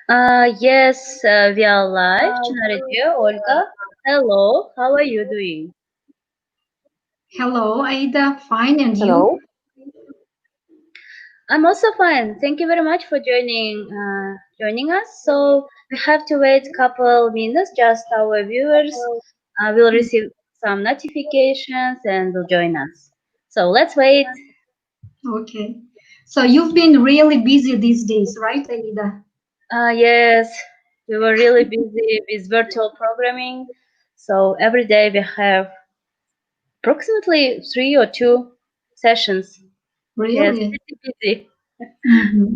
Yes, we are live. Chinara dear, Olga. Hello, how are you doing? Hello, Aida. Fine, and you? Hello. I'm also fine. Thank you very much for joining us. So we have to wait a couple minutes. Just our viewers will receive some notifications and will join us. So let's wait. Okay. So you've been really busy these days, right, Aida? Yes, we were really busy with virtual programming. So every day we have approximately 3 or 2 sessions. Yes, Really? pretty busy. Mm-hmm.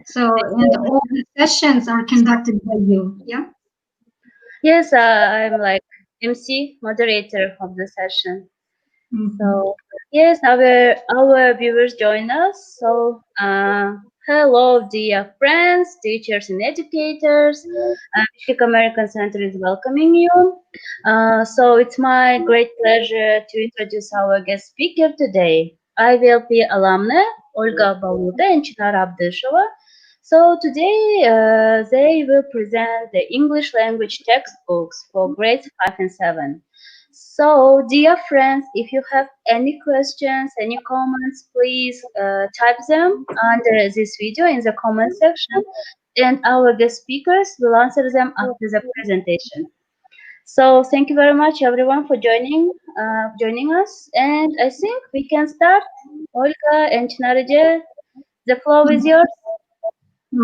So, and all the sessions are conducted by you, yeah? Yes, I'm like MC moderator of the session. Mm-hmm. So yes, our viewers join us. So hello, dear friends, teachers, and educators. Bishkek American Center is welcoming you. So it's my great pleasure to introduce our guest speaker today, IVLP alumna Olga Baluta and Chinara Abdysheva. So today they will present the English language textbooks for grades 5 and 7. So, dear friends, if you have any questions, any comments, please type them under this video in the comment section, and our guest speakers will answer them after the presentation. So, thank you very much, everyone, for joining us, and I think we can start. Olga and Chinarije, the floor is yours.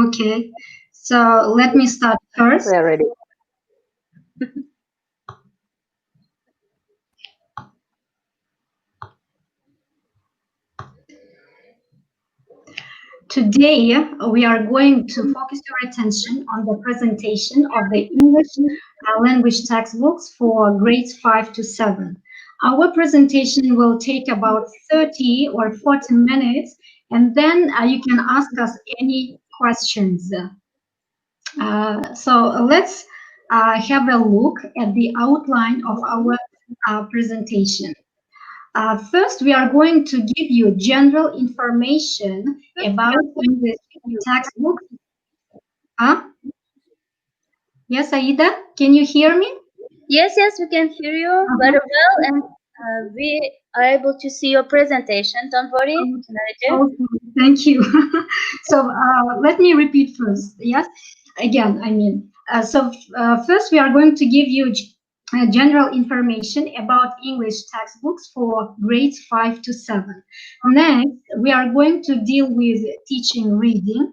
Okay. So let me start We first. are ready. Today, we are going to focus your attention on the presentation of the English language textbooks for grades 5 to 7. Our presentation will take about 30 or 40 minutes, and then you can ask us any questions. So let's have a look at the outline of our presentation. First, we are going to give you general information about English textbooks. Huh? Yes, Aida, can you hear me? Yes, yes, we can hear you very Uh-huh. well, and we are able to see your presentation. Don't worry, Chinarije. Okay, thank you. So let me repeat first. Yes, again, first we are going to give you general information about English textbooks for grades 5 to 7. Next, we are going to deal with teaching reading,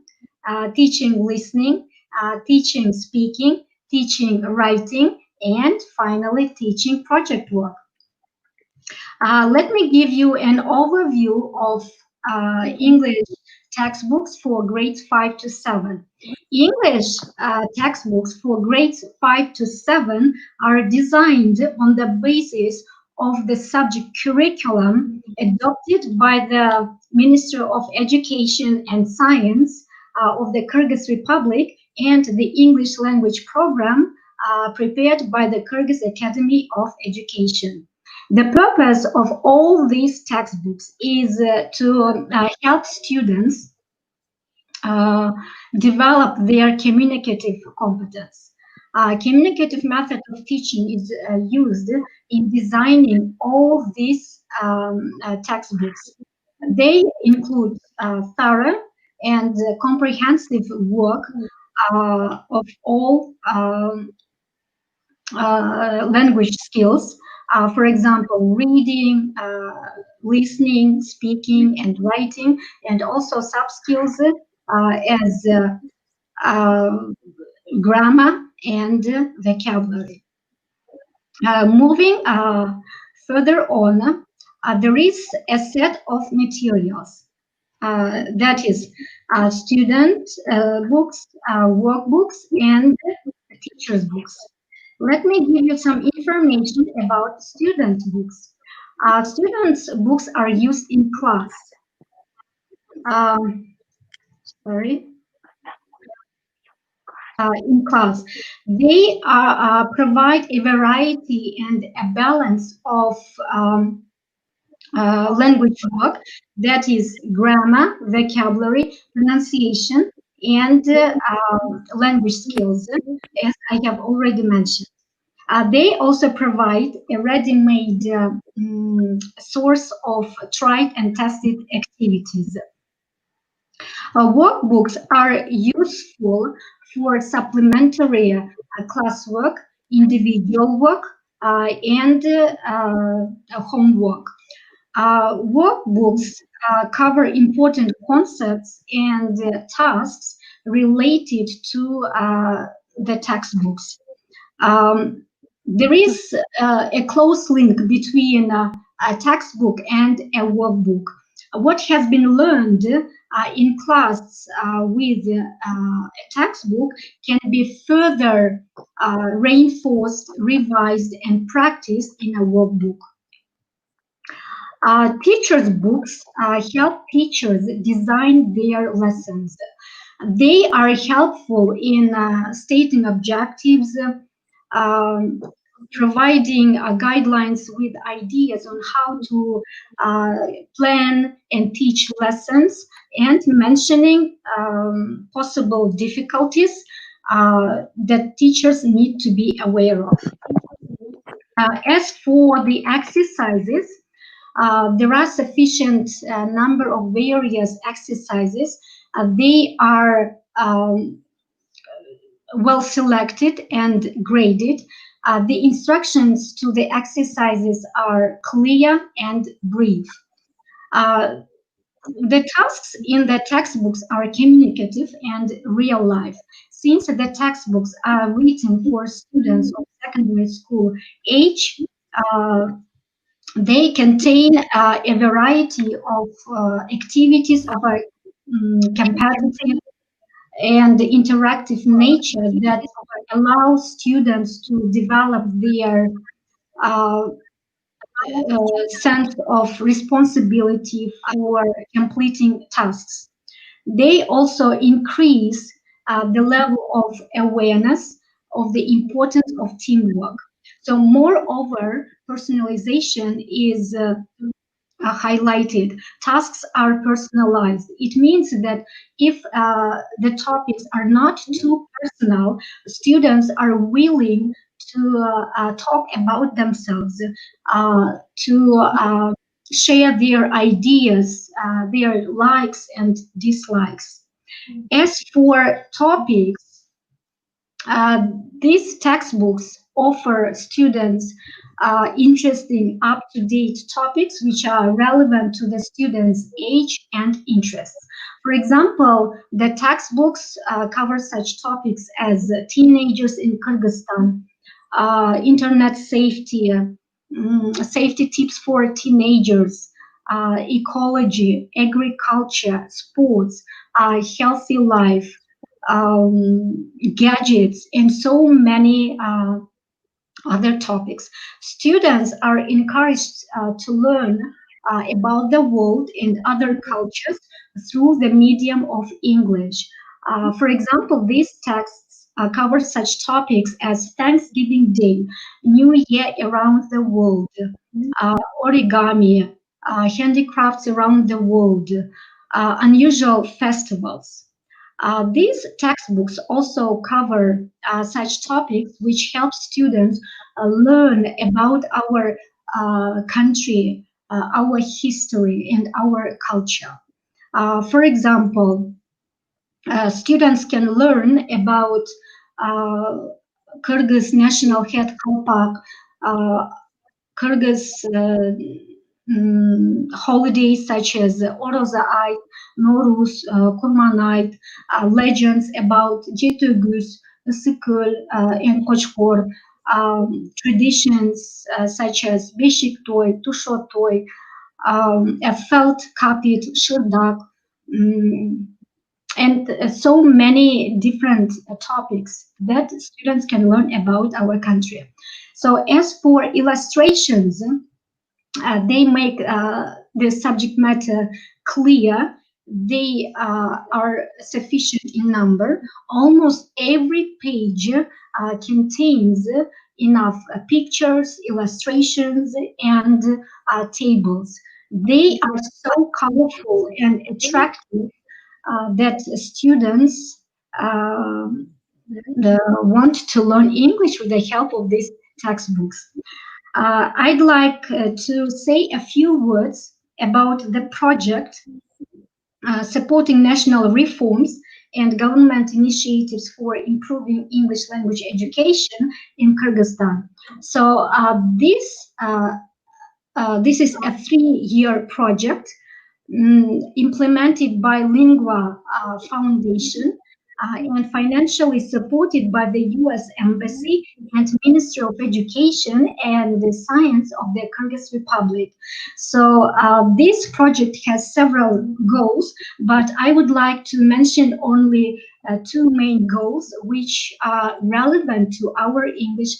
teaching listening, teaching speaking, teaching writing, and finally teaching project work. Let me give you an overview of English textbooks for grades 5 to 7. English textbooks for grades 5 to 7 are designed on the basis of the subject curriculum adopted by the Minister of Education and Science of the Kyrgyz Republic and the English language program prepared by the Kyrgyz Academy of Education. The purpose of all these textbooks is to help students uh, develop their communicative competence. Communicative method of teaching is used in designing all these textbooks. They include thorough and comprehensive work of all language skills. For example, reading, listening, speaking, and writing, and also sub skills as uh, grammar and vocabulary. Moving further on, there is a set of materials that is student books, workbooks, and teachers' books. Let me give you some information about student books. Students' books are used in class. Um, sorry, in class. They provide a variety and a balance of language work, that is grammar, vocabulary, pronunciation, and language skills, as I have already mentioned. They also provide a ready-made source of tried and tested activities. Workbooks are useful for supplementary classwork, individual work, and homework. Workbooks cover important concepts and tasks related to the textbooks. Um, there is a close link between a textbook and a workbook. What has been learned in class with a textbook can be further reinforced, revised, and practiced in a workbook. Teachers' books help teachers design their lessons. They are helpful in stating objectives, um, providing guidelines with ideas on how to uh, plan and teach lessons, and mentioning possible difficulties that teachers need to be aware of. As for the exercises, there are sufficient number of various exercises. They are well selected and graded. The instructions to the exercises are clear and brief. Uh, the tasks in the textbooks are communicative and real life. Since the textbooks are written for students of secondary school age, uh, they contain a variety of activities of a competitive and interactive nature that allows students to develop their uh, sense of responsibility for completing tasks. They also increase the level of awareness of the importance of teamwork. So, moreover, personalization is highlighted. Tasks are personalized. It means that if the topics are not too personal, students are willing to talk about themselves, to share their ideas, their likes and dislikes. As for topics, uh, these textbooks offer students interesting, up-to-date topics which are relevant to the students' age and interests. For example, the textbooks cover such topics as teenagers in Kyrgyzstan, internet safety, safety tips for teenagers, ecology, agriculture, sports, healthy life, gadgets, and so many other topics. Students are encouraged to learn about the world and other cultures through the medium of English. For example, these texts cover such topics as Thanksgiving Day, New Year around the world, origami, handicrafts around the world, unusual festivals. These textbooks also cover such topics which help students learn about our country, our history, and our culture. For example, students can learn about uh, Kyrgyz national head Kalpak, uh, Kyrgyz holidays such as Orozai, Noruz, Kurmanayt, legends about Jetugüz, Isikul, and Kochkor, traditions such as Beshik Toy, Tusho Toy, a felt copied Shurdak, um, and so many different topics that students can learn about our country. So, as for illustrations, they make the subject matter clear. They are sufficient in number. Almost every page contains enough pictures, illustrations, and tables. They are so colorful and attractive that students want to learn English with the help of these textbooks. I'd like to say a few words about the project supporting national reforms and government initiatives for improving English language education in Kyrgyzstan. So this is a 3-year project implemented by Lingua Foundation and financially supported by the U.S. Embassy and Ministry of Education and the Science of the Kyrgyz Republic. So this project has several goals, but I would like to mention only two main goals which are relevant to our English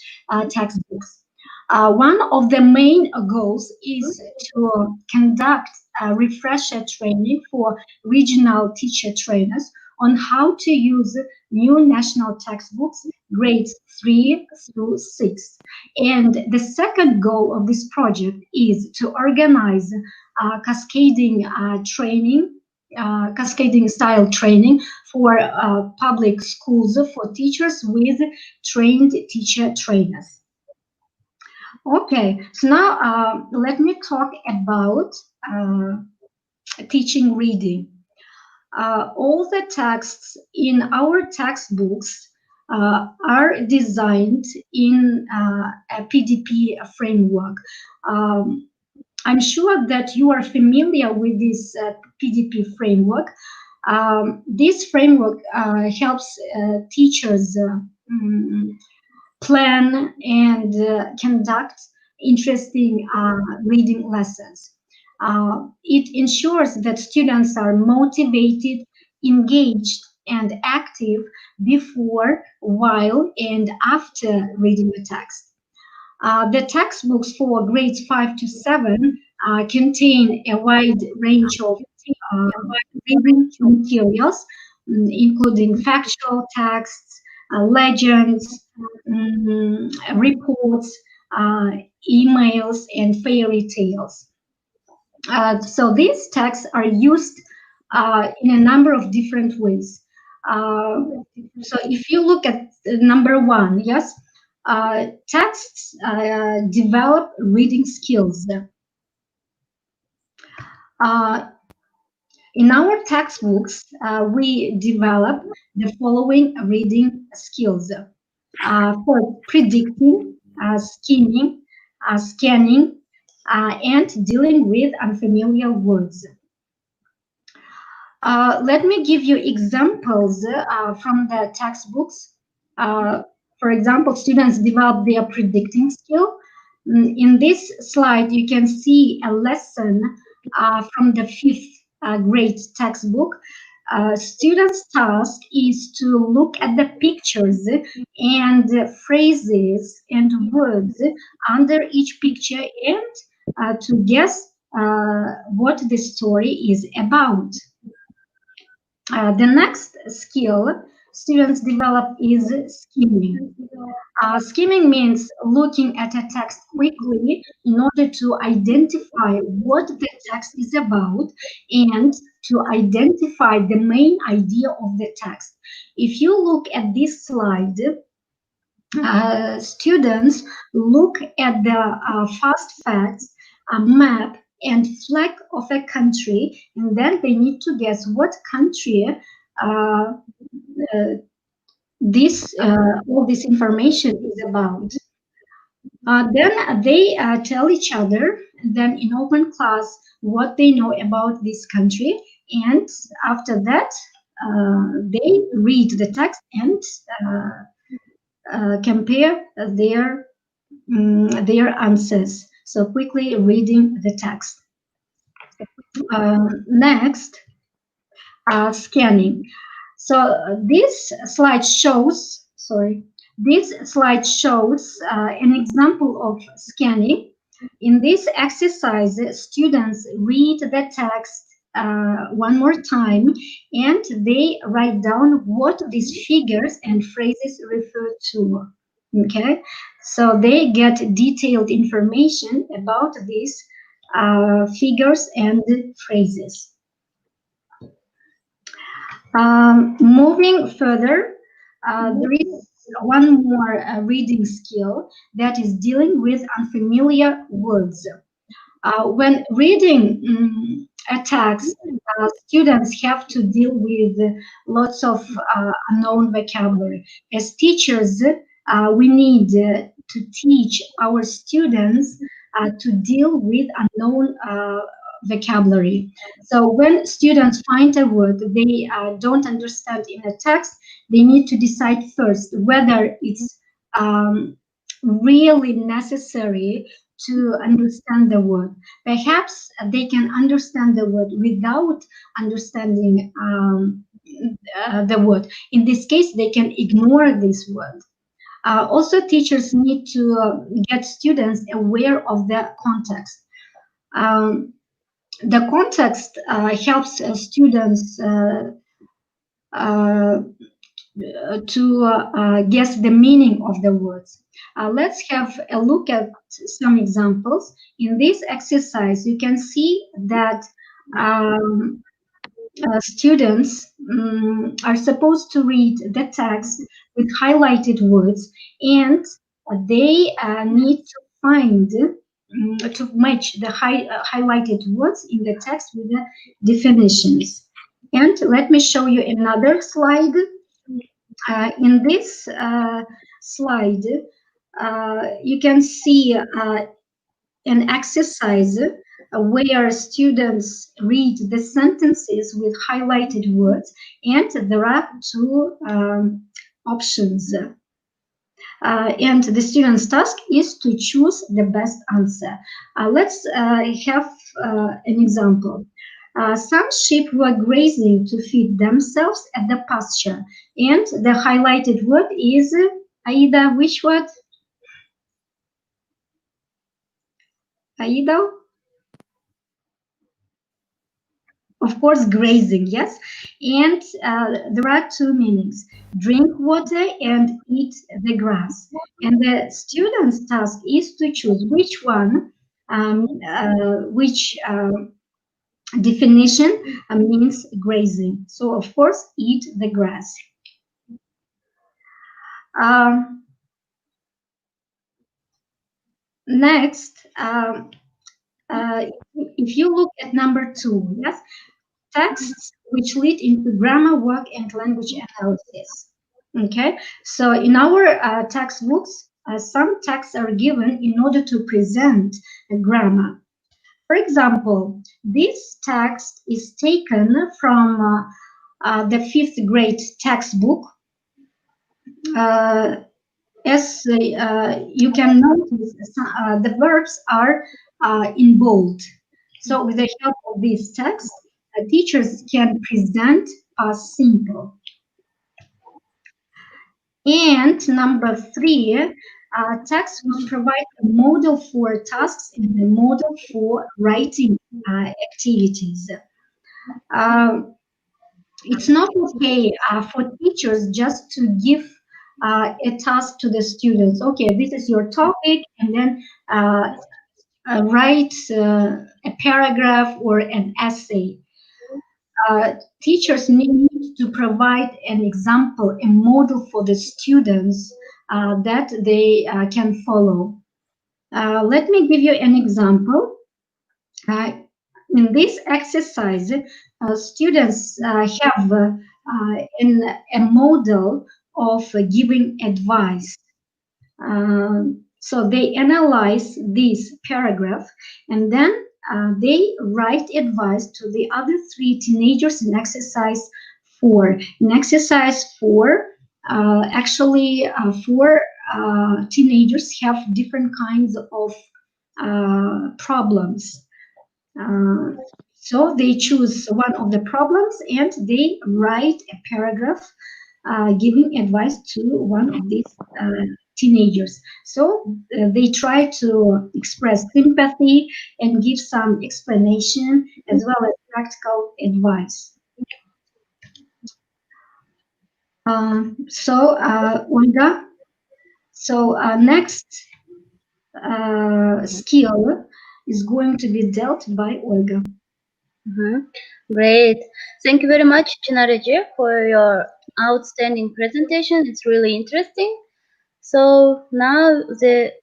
textbooks. One of the main goals is to conduct a refresher training for regional teacher trainers on how to use new national textbooks, grades 3 through 6. And the second goal of this project is to organize cascading training, cascading style training for public schools for teachers with trained teacher trainers. Okay, so now let me talk about teaching reading. All the texts in our textbooks are designed in a PDP framework. I'm sure that you are familiar with this PDP framework. This framework helps teachers plan and conduct interesting reading lessons. It ensures that students are motivated, engaged, and active before, while, and after reading the text. The textbooks for grades 5 to 7 contain a wide range of uh, reading materials, including factual texts, legends, reports, uh, emails, and fairy tales. So these texts are used in a number of different ways. Uh, so if you look at number one, yes, texts develop reading skills. Uh, in our textbooks, we develop the following reading skills for predicting, skimming, scanning, and dealing with unfamiliar words. Let me give you examples from the textbooks. Uh, for example, students develop their predicting skill. In this slide, you can see a lesson from the 5th grade textbook. Students' task is to look at the pictures and phrases and words under each picture and to guess what the story is about. The next skill students develop is skimming. Skimming means looking at a text quickly in order to identify what the text is about and to identify the main idea of the text. If you look at this slide, students look at the fast facts, a map, and flag of a country, and then they need to guess what country uh, uh, this all this information is about. Then they tell each other, then in open class, what they know about this country, and after that, they read the text and compare their answers. So quickly reading the text. Next, scanning. So this slide shows, sorry, this slide shows an example of scanning. In this exercise, students read the text one more time and they write down what these figures and phrases refer to. Okay, so they get detailed information about these figures and phrases. Moving further, there is one more reading skill that is dealing with unfamiliar words. When reading a text, students have to deal with lots of unknown vocabulary. As teachers, we need to teach our students to deal with unknown vocabulary. So when students find a word they don't understand in a text, they need to decide first whether it's really necessary to understand the word. Perhaps they can understand the word without understanding the word. In this case, they can ignore this word. Also, teachers need to get students aware of the context. Um, the context helps students uh, to guess the meaning of the words. Let's have a look at some examples. In this exercise, you can see that um, students are supposed to read the text with highlighted words, and they need to find to match the highlighted words in the text with the definitions. And let me show you another slide. In this slide, you can see an exercise where students read the sentences with highlighted words, and there are two options. And the student's task is to choose the best answer. Let's have an example. Some sheep were grazing to feed themselves at the pasture, and the highlighted word is Aida. Which word? Aida? Of course, grazing, yes. And there are two meanings: drink water and eat the grass. And the student's task is to choose which one, which definition means grazing. So, of course, eat the grass. Um, Next, if you look at number two, yes, texts which lead into grammar work and language analysis. Okay, so in our textbooks, some texts are given in order to present a grammar. For example, this text is taken from the fifth grade textbook. Uh, as you can notice, the verbs are in bold. So with the help of this text, teachers can present past simple. And number three, text which provide a model for tasks and a model for writing activities. Um, it's not okay for teachers just to give a task to the students. Okay, this is your topic, and then write a paragraph or an essay. Teachers need to provide an example, a model for the students that they can follow. Let me give you an example. In this exercise, students have a model of giving advice. So they analyze this paragraph, and then they write advice to the other three teenagers in exercise four. In exercise four, actually, four teenagers have different kinds of problems. Uh, so they choose one of the problems and they write a paragraph giving advice to one of these teenagers. So they try to express sympathy and give some explanation as well as practical advice. Olga, next skill is going to be dealt by Olga. Mhm. Great. Thank you very much, Chinara ji, for your outstanding presentation. It's really interesting. So now the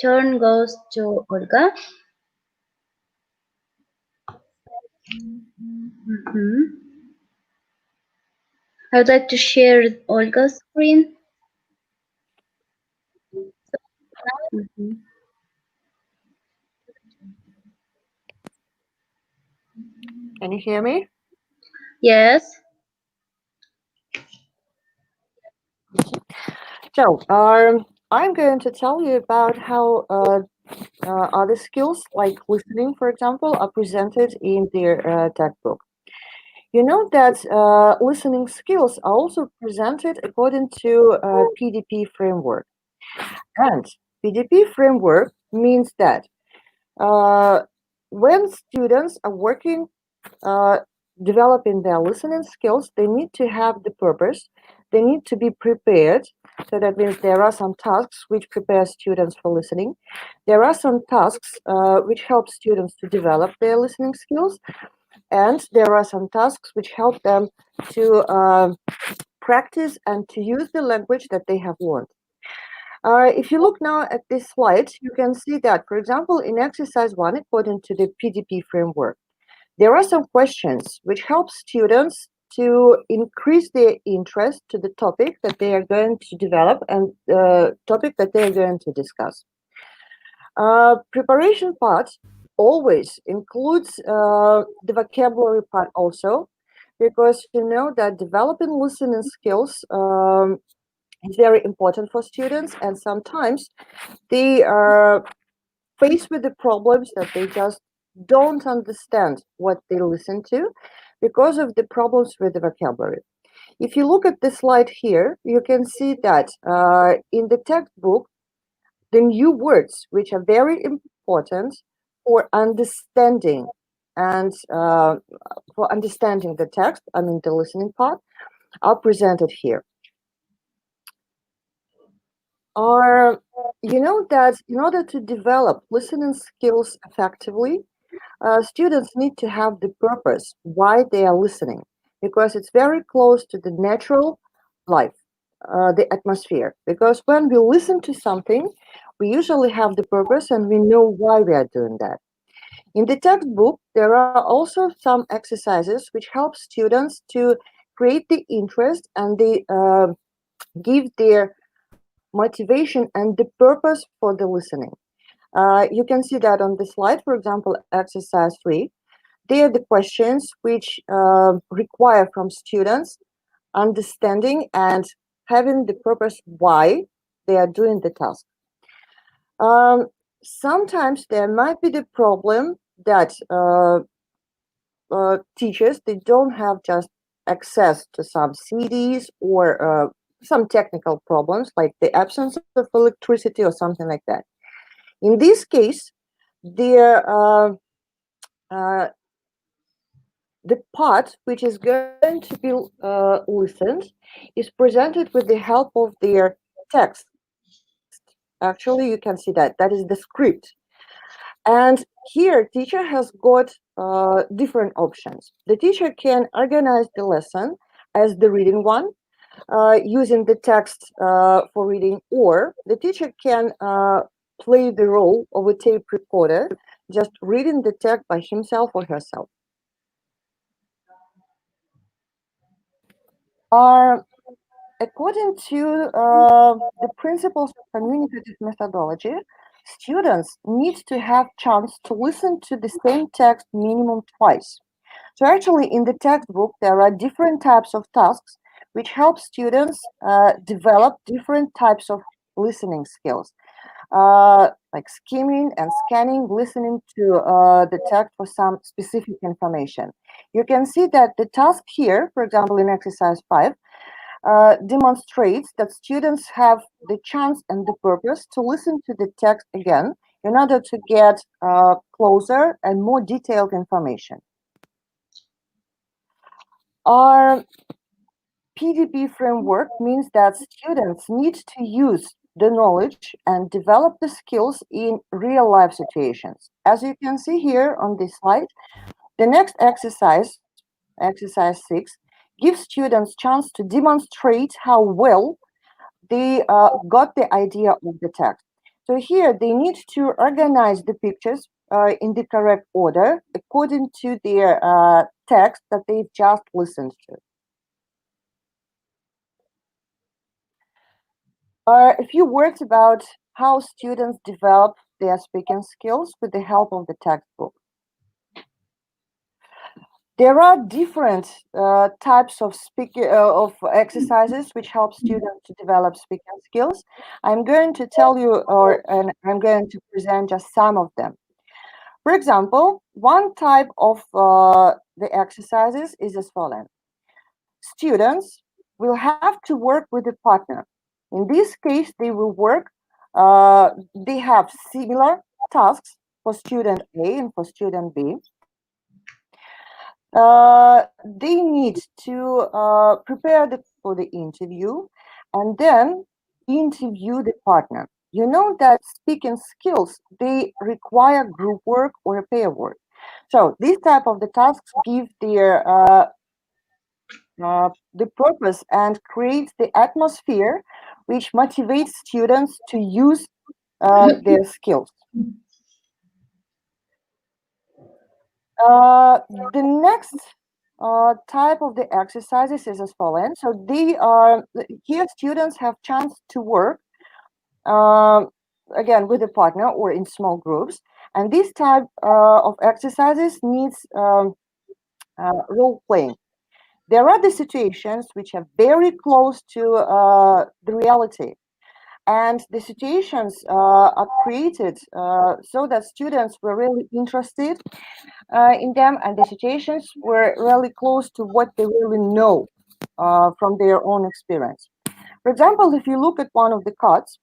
turn goes to Olga. Mhm. I would like to share Olga's screen. Mhm. Can you hear me? Yes. So, I'm going to tell you about how other skills, like listening, for example, are presented in their textbook. You know that listening skills are also presented according to PDP framework. And PDP framework means that uh, when students are working uh, developing their listening skills, they need to have the purpose. They need to be prepared. So that means there are some tasks which prepare students for listening. There are some tasks which help students to develop their listening skills. And there are some tasks which help them to practice and to use the language that they have learned. If you look now at this slide, you can see that, for example, in exercise 1, according to the PDP framework, there are some questions which help students to increase their interest to the topic that they are going to develop and the topic that they are going to discuss. Preparation part always includes the vocabulary part also, because you know that developing listening skills is very important for students, and sometimes they are faced with the problems that they just don't understand what they listen to because of the problems with the vocabulary. If you look at the slide here, you can see that in the textbook, the new words, which are very important for understanding and for understanding the text, I mean the listening part, are presented here. Are you know that in order to develop listening skills effectively, students need to have the purpose why they are listening, because it's very close to the natural life, the atmosphere. Because when we listen to something, we usually have the purpose and we know why we are doing that. In the textbook, there are also some exercises which help students to create the interest and they give their motivation and the purpose for the listening. You can see that on the slide, for example, exercise 3. They are the questions which require from students understanding and having the purpose why they are doing the task. Um, Sometimes there might be the problem that teachers they don't have just access to some CDs or some technical problems like the absence of electricity or something like that. In this case, the uh, the part which is going to be listened is presented with the help of their text. Actually, you can see that. That is the script. And here, teacher has got different options. The teacher can organize the lesson as the reading one, using the text for reading, or the teacher can play the role of a tape recorder, just reading the text by himself or herself. Are According to the principles of communicative methodology, students need to have chance to listen to the same text minimum twice. So actually in the textbook, there are different types of tasks which help students develop different types of listening skills, like skimming and scanning, listening to the text for some specific information. You can see that the task here, for example, in exercise 5, demonstrates that students have the chance and the purpose to listen to the text again in order to get closer and more detailed information. Our PDP framework means that students need to use the knowledge and develop the skills in real life situations. As you can see here on this slide, The next exercise, exercise 6, gives students chance to demonstrate how well they got the idea of the text. So here they need to organize the pictures in the correct order according to their text that they've just listened to. A few words about how students develop their speaking skills with the help of the textbook. There are different types of of exercises which help students to develop speaking skills. I'm going to tell you, and I'm going to present just some of them. For example, one type of the exercises is as follows. Students will have to work with a partner. In this case, they will work. They have similar tasks for student A and for student B. They need to prepare for the interview and then interview the partner. You know that speaking skills, they require group work or a pair work. So these type of the tasks give their the purpose and creates the atmosphere which motivates students to use their skills. The next type of the exercises is as follows. So they are here students have chance to work again with a partner or in small groups, and this type of exercises needs role playing. There are the situations which are very close to the reality, and the situations are created so that students were really interested in them, and the situations were really close to what they really know from their own experience. For example, if you look at one of the cards,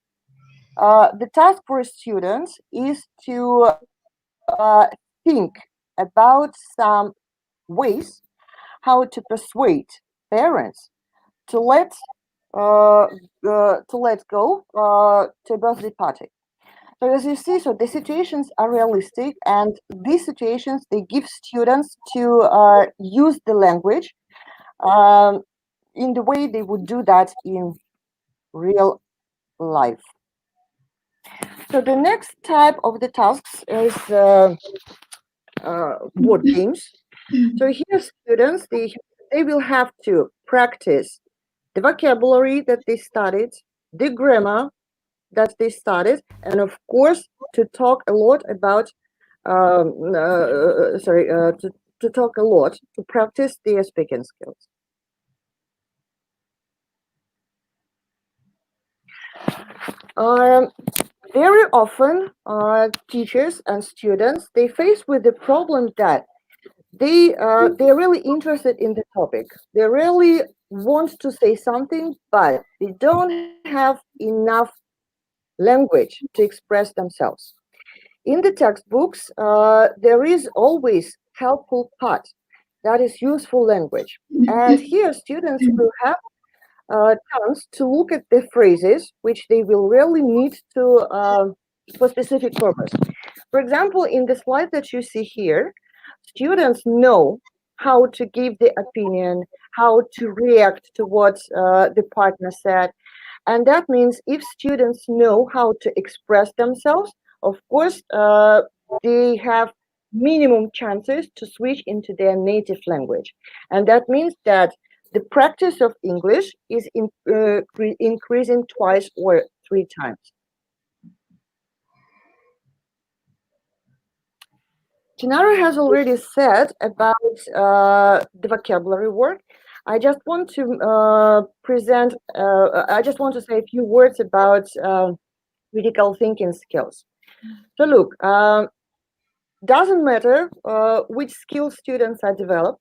the task for students is to think about some ways how to persuade parents to let go to a birthday party. So as you see, so the situations are realistic, and these situations they give students to use the language um, in the way they would do that in real life. So the next type of the tasks is board games. So here students they will have to practice the vocabulary that they studied, the grammar that they studied, and of course to talk a lot about to talk a lot to practice their speaking skills. Um, Very often, teachers and students they face with the problem that they're really interested in the topic. They really want to say something, but they don't have enough language to express themselves. In the textbooks, there is always helpful part that is useful language, and here students will have chance to look at the phrases which they will really need to for specific purpose. For example, in the slide that you see here, students know how to give the opinion, how to react to what the partner said. And that means if students know how to express themselves, of course, they have minimum chances to switch into their native language. And that means that the practice of English is increasing twice or three times. Chinara has already said about the vocabulary work. I just want to I just want to say a few words about critical thinking skills. So look, doesn't matter which skills students develop,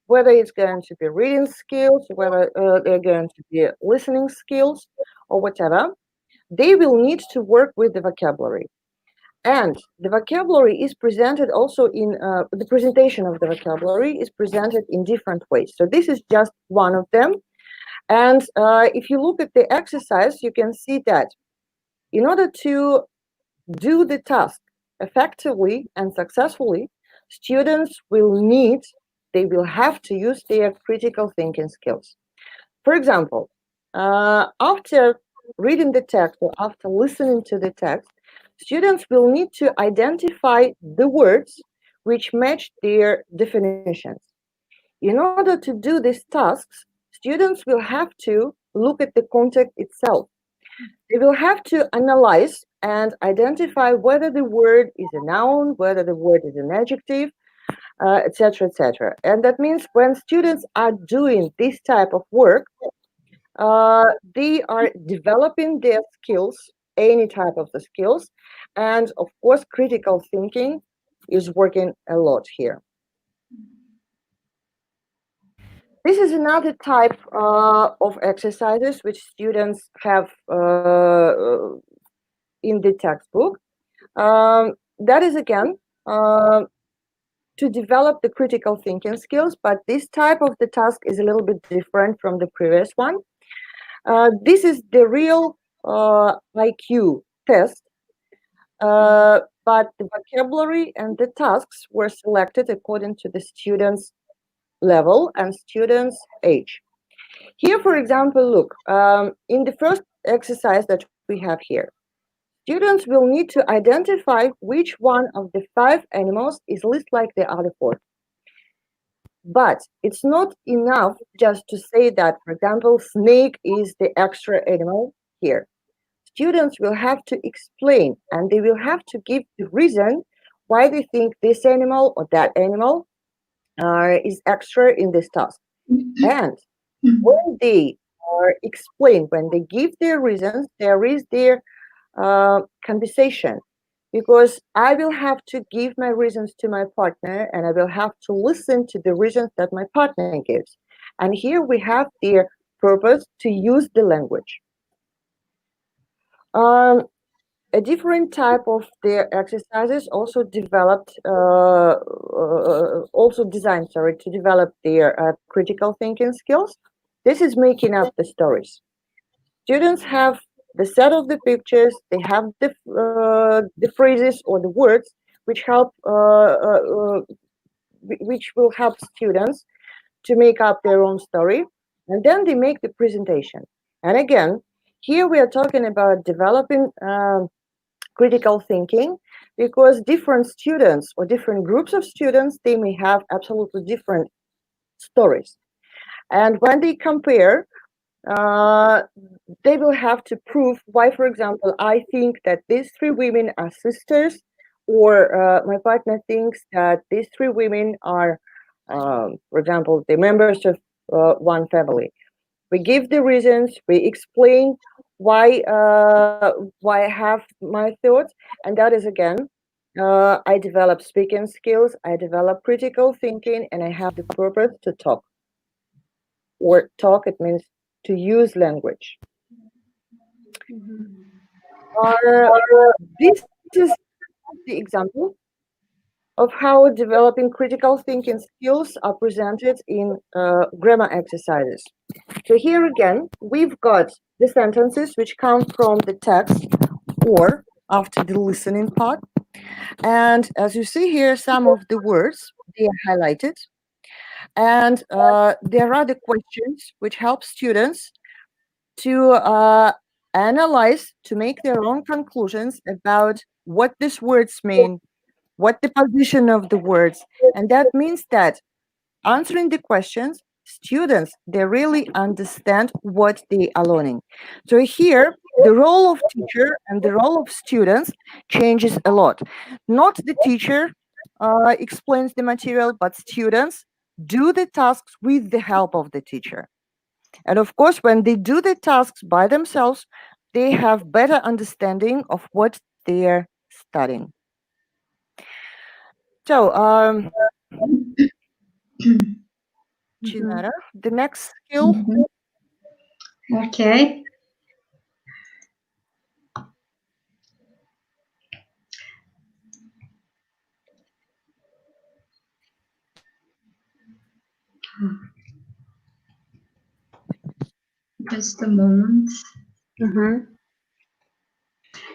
whether it's going to be reading skills, whether they're going to be listening skills, or whatever, they will need to work with the vocabulary. And the vocabulary is presented also in the presentation of the vocabulary is presented in different ways. So this is just one of them. And if you look at the exercise, you can see that in order to do the task effectively and successfully, students will need, they will have to use their critical thinking skills. For example, after reading the text or after listening to the text, students will need to identify the words which match their definitions. In order to do these tasks, students will have to look at the context itself. They will have to analyze and identify whether the word is a noun, whether the word is an adjective, etc., etc. And that means when students are doing this type of work, they are developing their skills, any type of the skills, and of course, critical thinking is working a lot here. This is another type of exercises which students have in the textbook. That is again to develop the critical thinking skills, but this type of the task is a little bit different from the previous one. This is the real IQ test, but the vocabulary and the tasks were selected according to the student's level and student's age. Here, for example, look, in the first exercise that we have here, students will need to identify which one of the 5 animals is least like the other 4. But it's not enough just to say that, for example, snake is the extra animal here. Students will have to explain and they will have to give the reason why they think this animal or that animal is extra in this task. And when they explain, when they give their reasons, there is their conversation. Because I will have to give my reasons to my partner and I will have to listen to the reasons that my partner gives. And here we have their purpose to use the language. A different type of their exercises also developed, also designed, sorry, to develop their critical thinking skills. This is making up the stories. Students have the set of the pictures, they have the phrases or the words which help, which will help students to make up their own story, and then they make the presentation. And again, here we are talking about developing critical thinking, because different students or different groups of students, they may have absolutely different stories. And when they compare, uh, they will have to prove why, for example, I think that these 3 women are sisters, or my partner thinks that these 3 women are, for example, the members of one family. We give the reasons, we explain why I have my thoughts, and that is again, I develop speaking skills, I develop critical thinking, and I have the purpose to talk. Or talk, it means to use language. This is the example of how developing critical thinking skills are presented in grammar exercises. So here again, we've got the sentences which come from the text or after the listening part. And as you see here, some of the words, they are highlighted. And there are the questions which help students to analyze, to make their own conclusions about what these words mean, what the position of the words. And that means that answering the questions, students, they really understand what they are learning. So here, the role of teacher and the role of students changes a lot. Not the teacher explains the material, but students do the tasks with the help of the teacher. And of course, when they do the tasks by themselves, they have better understanding of what they're studying. So, Chinara, the next skill. Okay. Just a moment. Mm-hmm.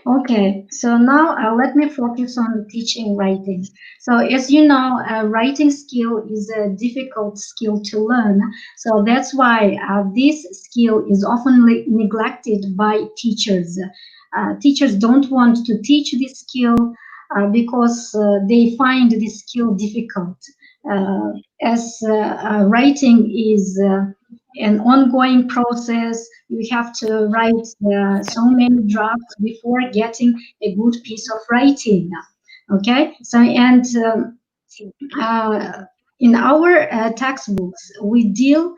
Okay, so now let me focus on teaching writing. So, as you know, writing skill is a difficult skill to learn. So that's why this skill is often neglected by teachers. Teachers don't want to teach this skill because they find this skill difficult. Uh, as writing is an ongoing process, you have to write so many drafts before getting a good piece of writing. Okay, so and uh, in our textbooks, we deal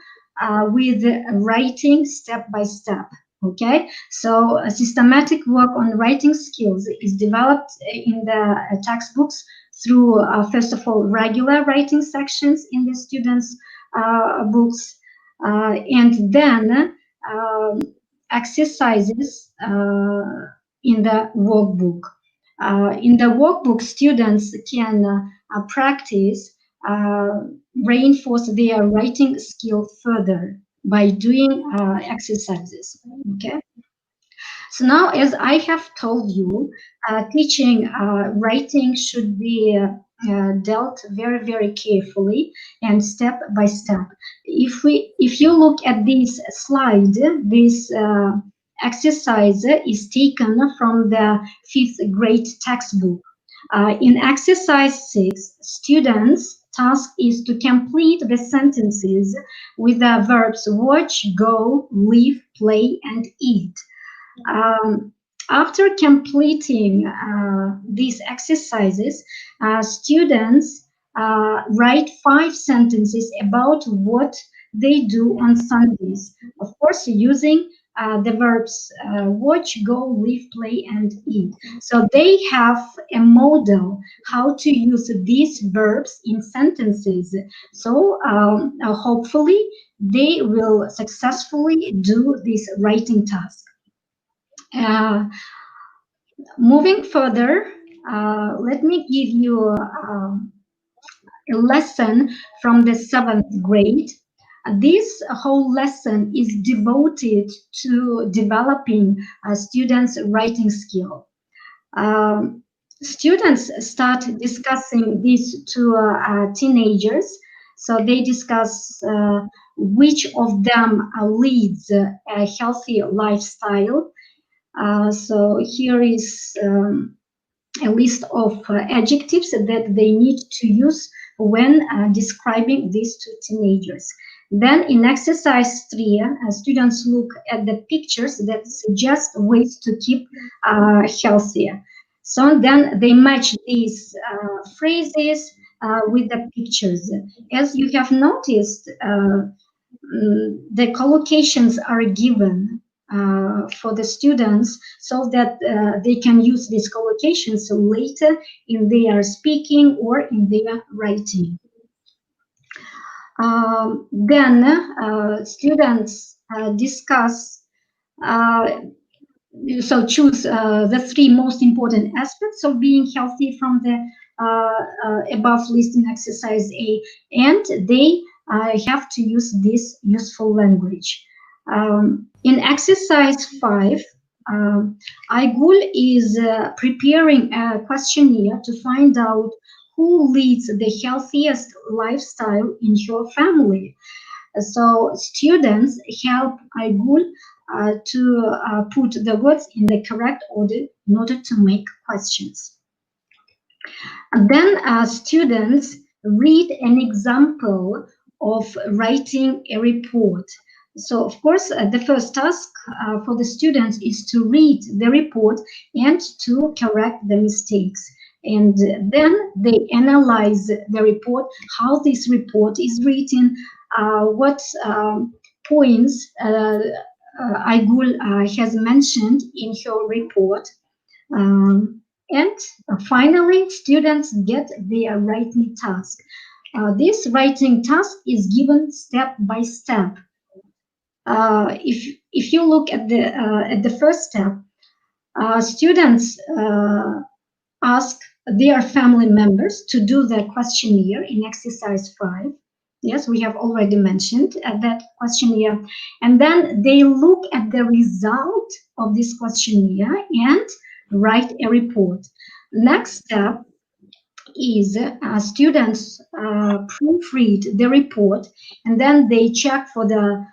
with writing step by step. Okay, so systematic work on writing skills is developed in the textbooks through, first of all, regular writing sections in the students' books, and then um, exercises in the workbook. In the workbook, students can practice, uh, reinforce their writing skill further by doing exercises. Okay. So now, as I have told you, teaching writing should be dealt very, very carefully and step by step. If you look at this slide, this exercise is taken from the fifth grade textbook. In exercise 6, students' task is to complete the sentences with the verbs watch, go, live, play, and eat. um, After completing these exercises, students write 5 sentences about what they do on Sundays. Of course, using the verbs watch, go, live, play, and eat. So they have a model how to use these verbs in sentences. So hopefully, they will successfully do this writing task. Uh, Moving further, let me give you a lesson from the seventh grade. This whole lesson is devoted to developing students' writing skill. Um, Students start discussing this to teenagers. So they discuss which of them leads a healthy lifestyle. So here is a list of adjectives that they need to use when describing these to teenagers. Then in exercise 3, students look at the pictures that suggest ways to keep healthier. So then they match these phrases with the pictures. As you have noticed, the collocations are given for the students so that they can use these collocations later in their speaking or in their writing. Then students discuss, uh, so choose the 3 most important aspects of being healthy from the above list in exercise A, and they have to use this useful language. In exercise 5, Aigul is preparing a questionnaire to find out who leads the healthiest lifestyle in your family. So students help Aigul to put the words in the correct order in order to make questions. And then students read an example of writing a report. So, of course, the first task for the students is to read the report and to correct the mistakes. And then they analyze the report, how this report is written, what points Aigul has mentioned in her report. And finally, students get their writing task. This writing task is given step by step. If you look at the first step, students ask their family members to do the questionnaire in exercise 5. Yes, we have already mentioned that questionnaire. And then they look at the result of this questionnaire and write a report. Next step is students proofread the report and then they check for the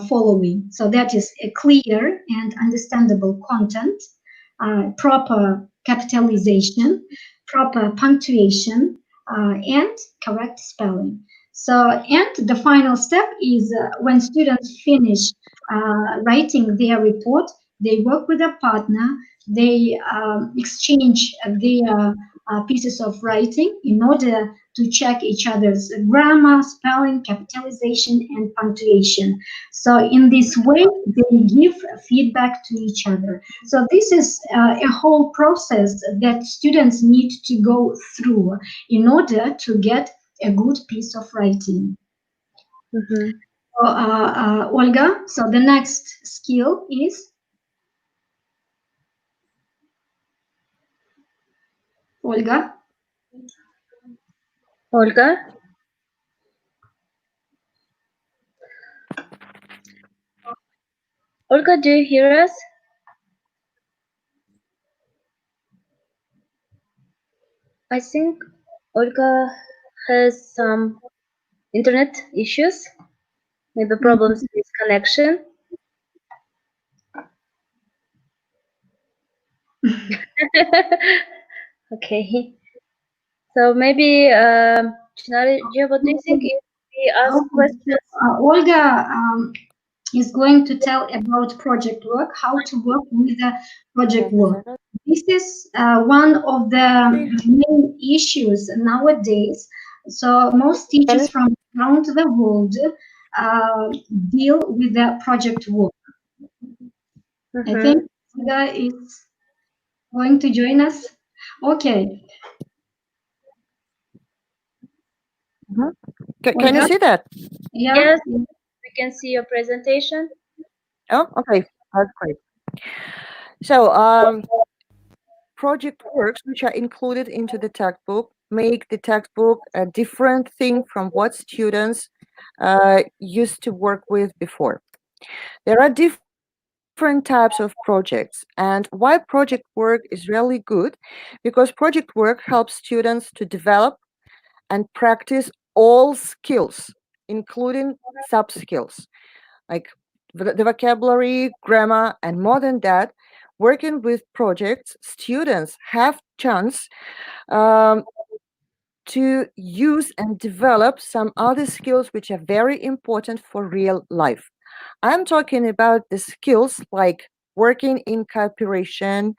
following. So that is a clear and understandable content, proper capitalization, proper punctuation, and correct spelling. So, and the final step is when students finish writing their report, they work with a partner, they exchange their pieces of writing in order to check each other's grammar, spelling, capitalization, and punctuation. So, in this way, they give feedback to each other. So, this is a whole process that students need to go through in order to get a good piece of writing. Mm-hmm. So, Olga, so the next skill is Olga. Olga, Olga, do you hear us? I think Olga has some internet issues, maybe problems with connection. Okay. So maybe, Chinara, what do you think if we ask Okay, so, questions? Olga is going to tell about project work, how to work with the project work. This is one of the main issues nowadays. So most teachers from around the world uh, deal with the project work. I think Mm-hmm. Olga is going to join us. Okay, Mhm. Can you Olga, see that? yeah. Yes, we can see your presentation. Oh, okay. That's great. So, project works which are included into the textbook make the textbook a different thing from what students used to work with before. There are different types of projects, and why project work is really good because project work helps students to develop and practice all skills, including sub skills like the vocabulary, grammar, and more than that. Working with projects, students have chance um, to use and develop some other skills which are very important for real life. I'm talking about the skills like working in cooperation,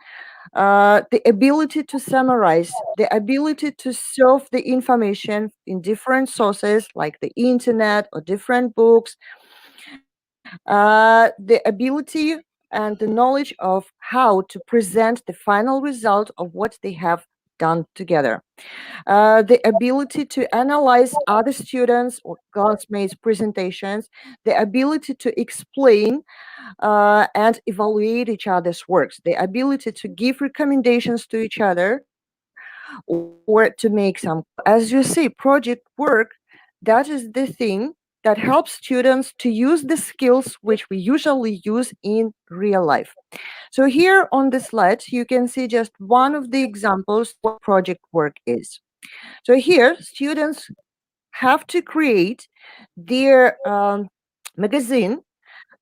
the ability to summarize, the ability to solve the information in different sources like the internet or different books, the ability and the knowledge of how to present the final result of what they have done together, the ability to analyze other students or classmates' presentations, the ability to explain and evaluate each other's works, the ability to give recommendations to each other or to make some. As you see, project work, that is the thing that helps students to use the skills which we usually use in real life. So here on the slide, you can see just one of the examples what project work is. So here, students have to create their magazine.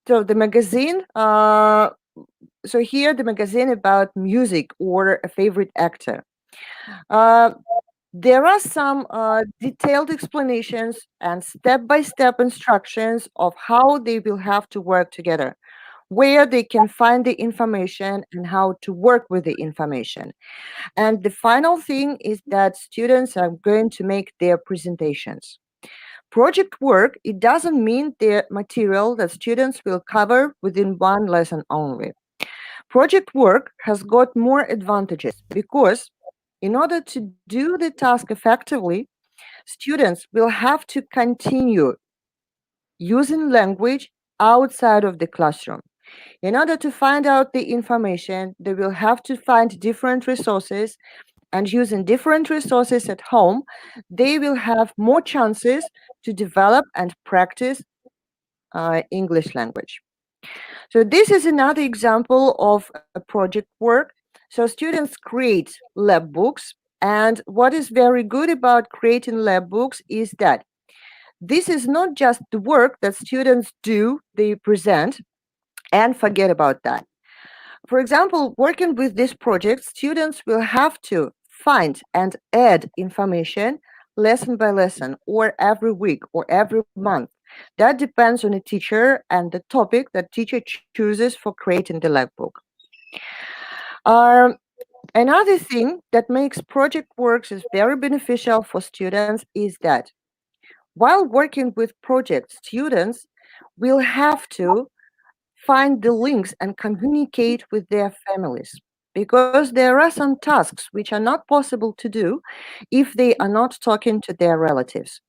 So the magazine, so here the magazine about music or a favorite actor. Uh, there are some detailed explanations and step-by-step instructions of how they will have to work together, where they can find the information and how to work with the information. And the final thing is that students are going to make their presentations. Project work, it doesn't mean the material that students will cover within one lesson only. Project work has got more advantages because in order to do the task effectively, students will have to continue using language outside of the classroom. In order to find out the information, they will have to find different resources, and using different resources at home, they will have more chances to develop and practice English language. So this is another example of a project work So students create lab books. And what is very good about creating lab books is that this is not just the work that students do, they present and forget about that. For example, working with this project, students will have to find and add information lesson by lesson, or every week, or every month. That depends on the teacher and the topic that teacher chooses for creating the lab book. Um, Another thing that makes project works is very beneficial for students is that while working with project, students will have to find the links and communicate with their families, because there are some tasks which are not possible to do if they are not talking to their relatives.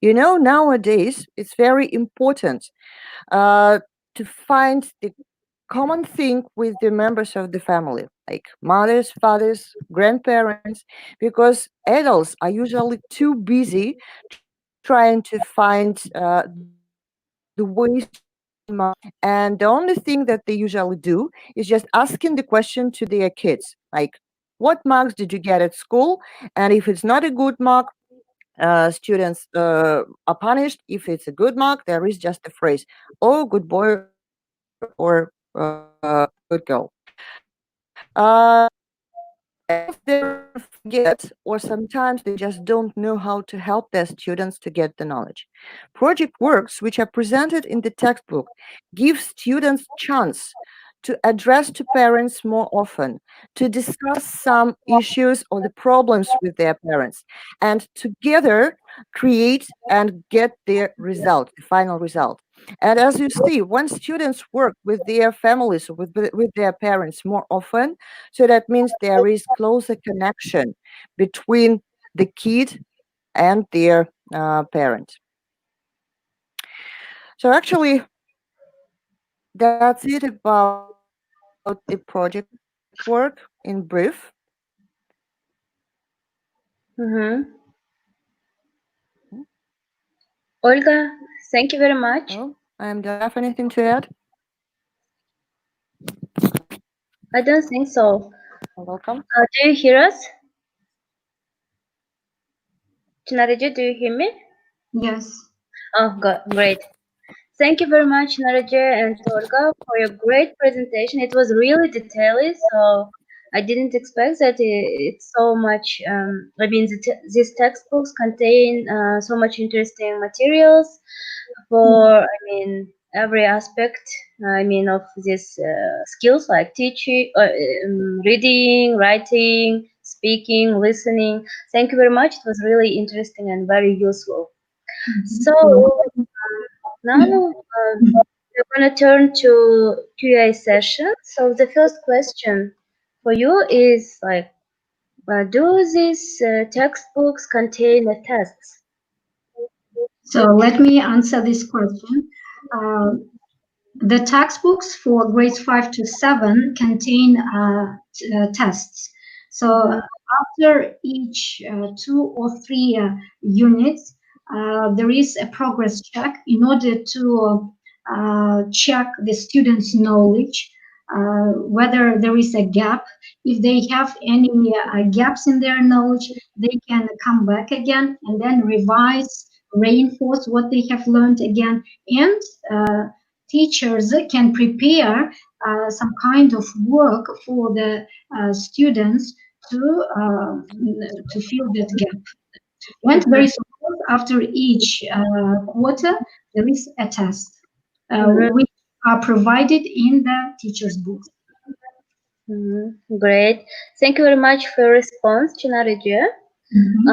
You know, nowadays it's very important uh, to find the common thing with the members of the family, like mothers, fathers, grandparents, because adults are usually too busy trying to find the ways to gain marks. And the only thing that they usually do is just asking the question to their kids, like, what marks did you get at school? And if it's not a good mark, students are punished. If it's a good mark, there is just a phrase, oh, good boy, or good girl. Adults, they often forget, or sometimes they just don't know how to help their students to get the knowledge. Project works, which are presented in the textbook, give students chance to address to parents more often, to discuss some issues or the problems with their parents, and together create and get their result, the final result. And as you see, when students work with their families, with their parents more often, so that means there is closer connection between the kid and their parent. So actually, that's it about the project work in brief. Mm-hmm. Hmm? Olga, thank you very much. No, I am. Do you have anything to add? I don't think so. You're welcome. Do you hear us? Chinariji, do you hear me? Yes. Oh, great. Thank you very much, Naraja and Olga, for your great presentation. It was really detailed, so I didn't expect that it's so much. I mean, these textbooks contain so much interesting materials for, I mean, every aspect. I mean, of these skills like teaching, reading, writing, speaking, listening. Thank you very much. It was really interesting and very useful. So now we're gonna turn to QA session. So the first question for you is like, do these textbooks contain the tests? So let me answer this question. Uh, The textbooks for grades 5 to 7 contain tests. So Mm-hmm. after each 2 or 3 units, there is a progress check in order to check the students' knowledge, whether there is a gap. If they have any gaps in their knowledge, they can come back again and then revise, reinforce what they have learned again, and teachers can prepare some kind of work for the students to uh, to fill that gap. And Mm-hmm. very soon after each quarter, there is a test Mm-hmm. which are provided in the teacher's books. Mm-hmm. Great. Thank you very much for your response, Chinarija. Mhm.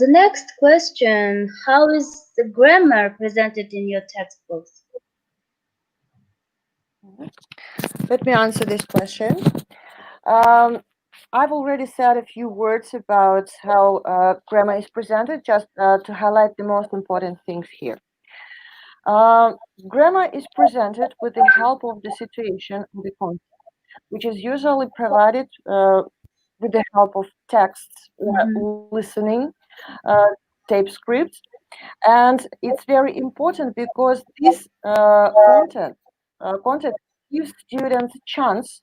The next question: how is the grammar presented in your textbooks? Let me answer this question. Um, I've already said a few words about how grammar is presented, just to highlight the most important things here. Um, Grammar is presented with the help of the situation and the context, which is usually provided with the help of texts or Mm-hmm. listening, uh, tape scripts. And it's very important because this content gives students chance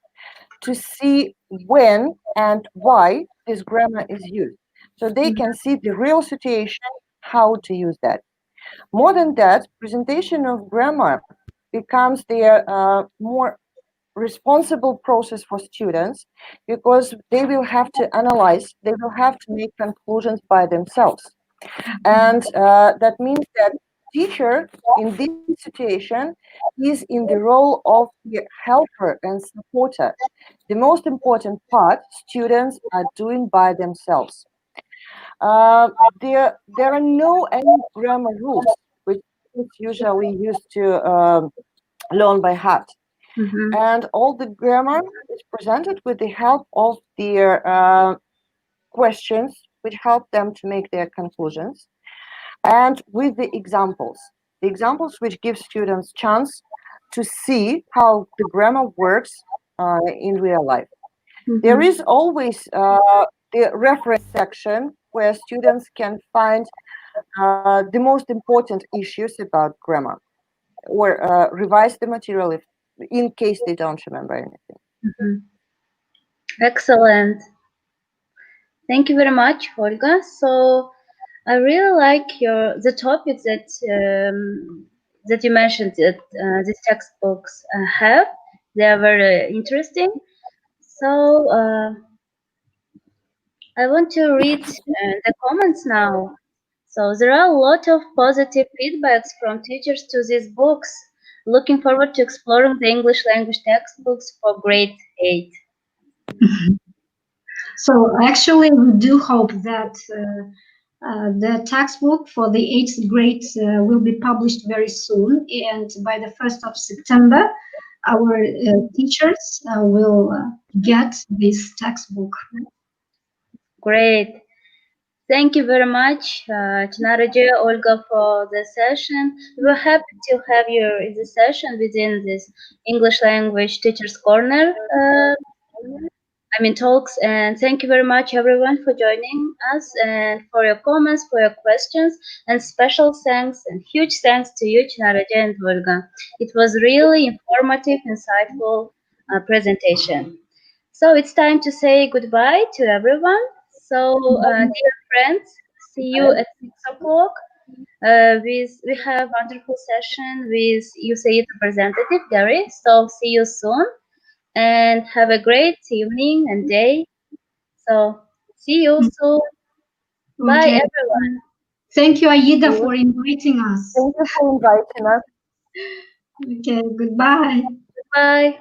to see when and why this grammar is used. So they can see the real situation, how to use that. More than that, presentation of grammar becomes their more responsible process for students because they will have to analyze, they will have to make conclusions by themselves. And that means that teacher in this situation is in the role of the helper and supporter. The most important part students are doing by themselves. Uh, there are no any grammar rules which students usually used to learn by heart. Mm-hmm. And all the grammar is presented with the help of their questions, which help them to make their conclusions, and with the examples which give students chance to see how the grammar works in real life. There Mm-hmm. is always the reference section where students can find the most important issues about grammar or revise the material if, in case they don't remember anything. Mm-hmm. Excellent. Thank you very much, Olga. So I really like the topics that you mentioned that these textbooks have. They are very interesting. So I want to read the comments now. So there are a lot of positive feedbacks from teachers to these books. Looking forward to exploring the English language textbooks for grade 8. So actually, we do hope that the textbook for the eighth grade will be published very soon, and by the 1st of September, our teachers will get this textbook. Great. Thank you very much, Chinara, Olga, for the session. We were happy to have you in the session within this English language teachers corner. Talks. And thank you very much, everyone, for joining us and for your comments, for your questions, and special thanks and huge thanks to you, Chinara and Olga. It was really informative, insightful presentation. So it's time to say goodbye to everyone. So, dear friends, see you at 6 o'clock. We have wonderful session with USAID representative Gary. So see you soon and have a great evening and day. So see you soon. Bye Okay. everyone. Thank you, Aida, Thank for inviting us. you for inviting us. Okay, goodbye. Bye.